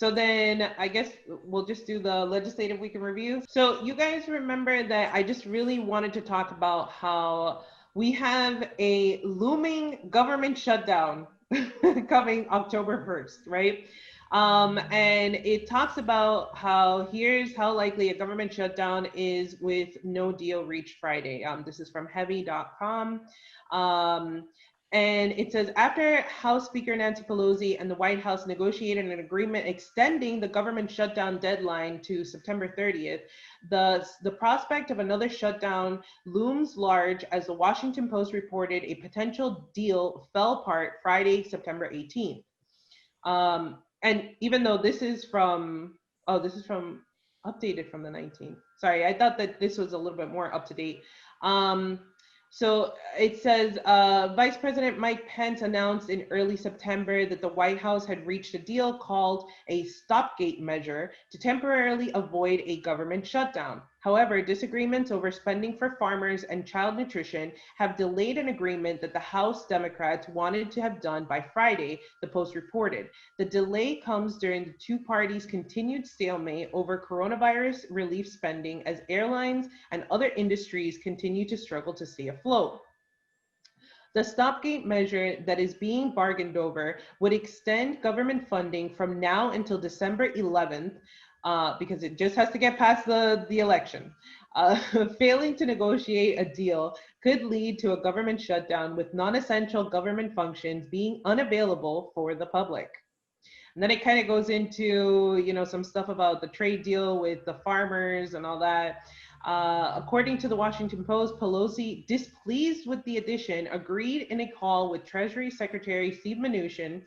So then I guess we'll just do the legislative week in review. So you guys remember that I just really wanted to talk about how we have a looming government shutdown coming October 1st, right? And it talks about how here's how likely a government shutdown is with no deal reached Friday. This is from heavy.com. And it says, after House Speaker Nancy Pelosi and the White House negotiated an agreement extending the government shutdown deadline to September 30th, the prospect of another shutdown looms large as the Washington Post reported a potential deal fell apart Friday, September 18th. And even though this is from updated from the 19th. Sorry, I thought that this was a little bit more up to date. So it says, Vice President Mike Pence announced in early September that the White House had reached a deal called a stopgate measure to temporarily avoid a government shutdown. However, disagreements over spending for farmers and child nutrition have delayed an agreement that the House Democrats wanted to have done by Friday, the Post reported. The delay comes during the two parties' continued stalemate over coronavirus relief spending as airlines and other industries continue to struggle to stay afloat. The stopgate measure that is being bargained over would extend government funding from now until December 11th, because it just has to get past the election. Failing to negotiate a deal could lead to a government shutdown with non-essential government functions being unavailable for the public. And then it kind of goes into, some stuff about the trade deal with the farmers and all that. According to the Washington Post, Pelosi, displeased with the addition, agreed in a call with Treasury Secretary Steve Mnuchin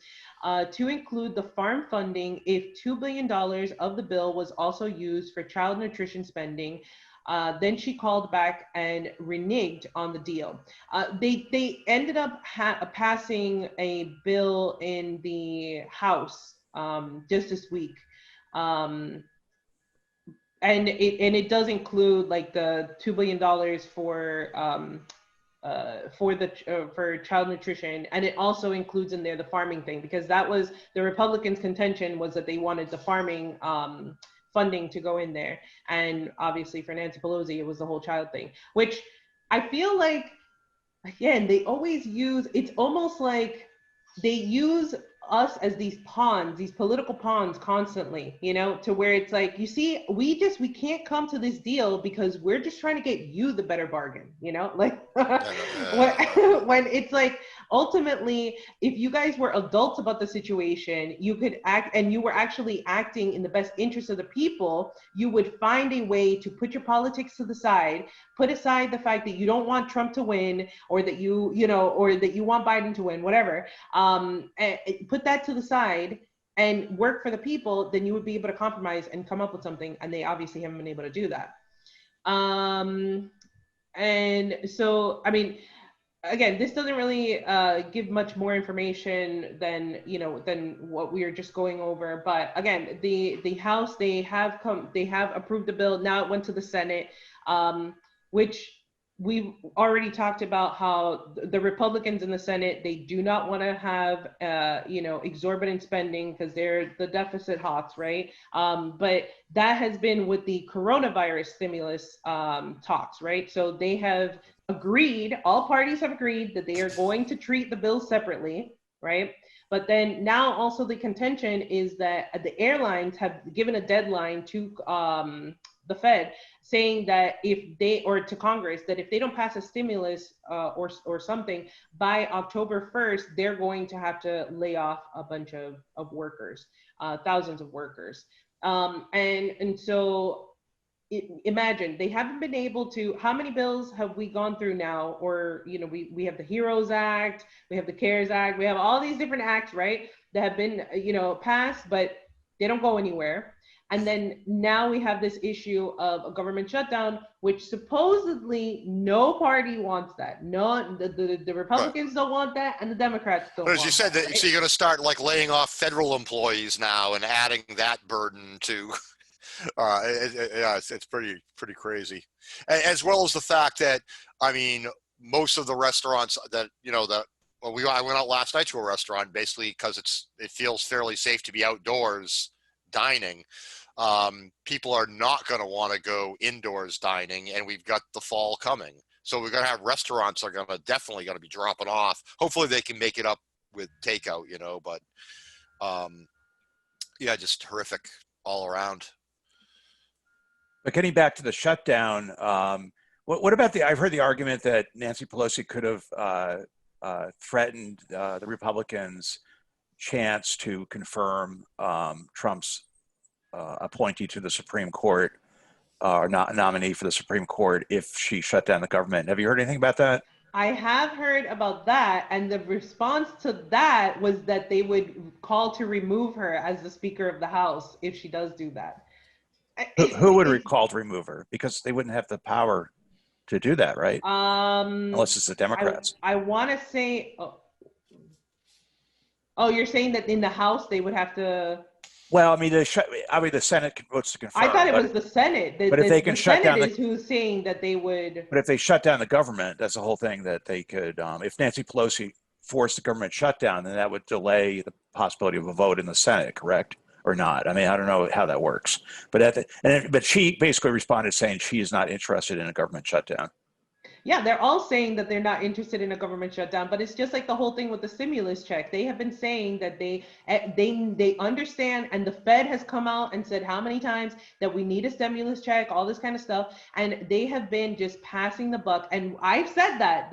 to include the farm funding if $2 billion of the bill was also used for child nutrition spending. Then she called back and reneged on the deal. They ended up passing a bill in the House just this week. And it does include like the $2 billion for child nutrition, and it also includes in there the farming thing, because that was the Republicans' contention, was that they wanted the farming funding to go in there, and obviously for Nancy Pelosi it was the whole child thing, which I feel like, again, they always use, it's almost like they use us as these pawns, these political pawns constantly, to where it's like, you see, we can't come to this deal because we're just trying to get you the better bargain, like when it's like, ultimately, if you guys were adults about the situation, you could act, and you were actually acting in the best interest of the people, you would find a way to put your politics to the side, put aside the fact that you don't want Trump to win, or that or that you want Biden to win, whatever, and put that to the side and work for the people, then you would be able to compromise and come up with something. And they obviously haven't been able to do that. And so, I mean, again, this doesn't really give much more information than what we are just going over. But again, the House, they have approved the bill. Now it went to the Senate, which we've already talked about how the Republicans in the Senate, they do not want to have exorbitant spending because they're the deficit hawks, right? But that has been with the coronavirus stimulus talks, right? So they have agreed, all parties have agreed that they are going to treat the bills separately, right? But then now also the contention is that the airlines have given a deadline to the Fed, saying that to Congress, that if they don't pass a stimulus or something by October 1st, they're going to have to lay off a bunch of workers, thousands of workers. And so imagine, they haven't been able to, how many bills have we gone through now? Or, we have the HEROES Act, we have the CARES Act, we have all these different acts, right, that have been, passed, but they don't go anywhere. And then now we have this issue of a government shutdown, which supposedly no party wants that. No, the Republicans don't want that, and the Democrats don't want that. But as you said, that, right? So you're going to start like laying off federal employees now and adding that burden to. It's pretty crazy, as well as the fact that, I mean, most of the restaurants that I went out last night to a restaurant basically because it feels fairly safe to be outdoors. dining, people are not going to want to go indoors dining, and we've got the fall coming. So we're going to have restaurants are going to definitely going to be dropping off. Hopefully they can make it up with takeout, you know, but yeah, just horrific all around. But getting back to the shutdown, what about I've heard the argument that Nancy Pelosi could have threatened the Republicans' chance to confirm Trump's appointee to the Supreme Court or not nominee for the Supreme Court if she shut down the government. Have you heard anything about that? I have heard about that, and the response to that was that they would call to remove her as the Speaker of the House if she does do that. Who would call to remove her? Because they wouldn't have the power to do that, right? Unless it's the Democrats. I want to say, oh, you're saying that in the House they would have to. Well, I mean, the Senate votes to confirm. I thought it was the Senate. But if they can shut down the Senate is who's saying that they would. But if they shut down the government, that's the whole thing that they could. If Nancy Pelosi forced the government shutdown, then that would delay the possibility of a vote in the Senate, correct? Or not? I mean, I don't know how that works. But but she basically responded saying she is not interested in a government shutdown. Yeah, they're all saying that they're not interested in a government shutdown, but it's just like the whole thing with the stimulus check. They have been saying that they understand, and the Fed has come out and said how many times that we need a stimulus check, all this kind of stuff, and they have been just passing the buck. And I've said that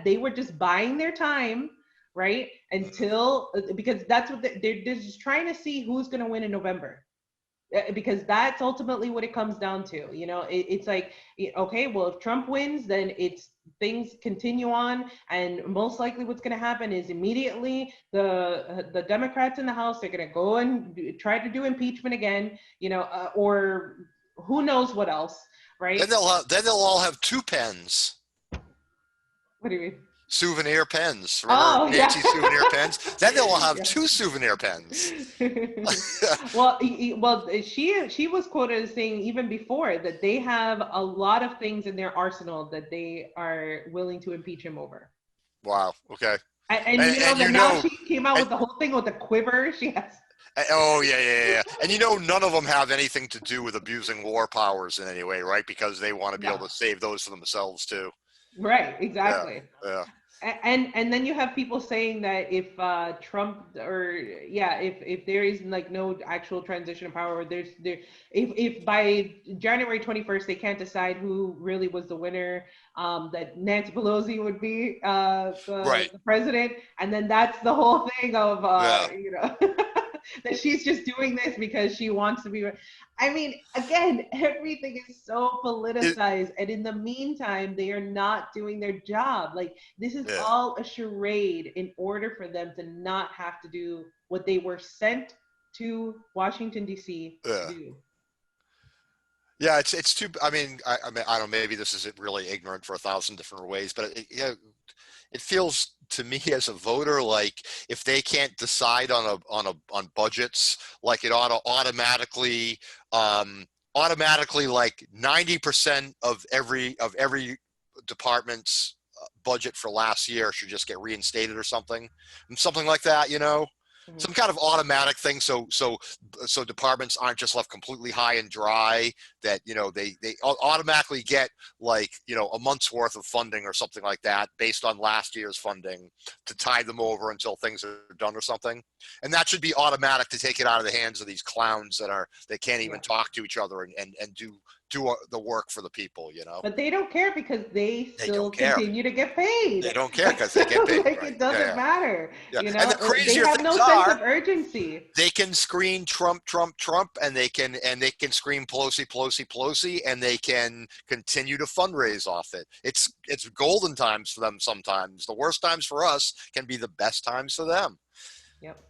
they were just buying their time, right? Until, because that's what they're just trying to see who's going to win in November. Because that's ultimately what it comes down to. You know, it's like, okay, well, if Trump wins, then things continue on, and most likely what's going to happen is immediately the Democrats in the House are going to go and try to do impeachment again, you know, or who knows what else, right? Then they'll all have two pens. What do you mean? Souvenir pens. Remember Nancy souvenir pens? Then they'll have two souvenir pens. well, she was quoted as saying even before that they have a lot of things in their arsenal that they are willing to impeach him over. Wow. Okay. And now she came out with the whole thing with the quiver. She has. Oh, yeah. And none of them have anything to do with abusing war powers in any way, right? Because they want to be able to save those for themselves too. Right, exactly. Yeah. And then you have people saying that if Trump if there is like no actual transition of power, if by January 21st they can't decide who really was the winner, that Nancy Pelosi would be the president, and then that's the whole thing of you know. That she's just doing this because she wants to be. I mean, again, everything is so politicized, and in the meantime, they are not doing their job. Like, this is all a charade in order for them to not have to do what they were sent to Washington, D.C. to do. Yeah, it's too. I mean, I don't know. Maybe this is really ignorant for 1,000 different ways, but it feels to me as a voter like if they can't decide on budgets, like it ought to automatically like 90% of every department's budget for last year should just get reinstated or something like that, you know. Mm-hmm. Some kind of automatic thing, so departments aren't just left completely high and dry. That, you know, they automatically get, like, you know, a month's worth of funding or something like that based on last year's funding to tide them over until things are done or something. And that should be automatic to take it out of the hands of these clowns that can't even talk to each other and do the work for the people, you know. But they don't care because they still continue to get paid. They don't care because they get paid. Like, right. It doesn't matter. Yeah. You know, and the crazier they have no sense of urgency. They can scream Trump, and they can scream Pelosi, and they can continue to fundraise off it. It's golden times for them sometimes. The worst times for us can be the best times for them. Yep.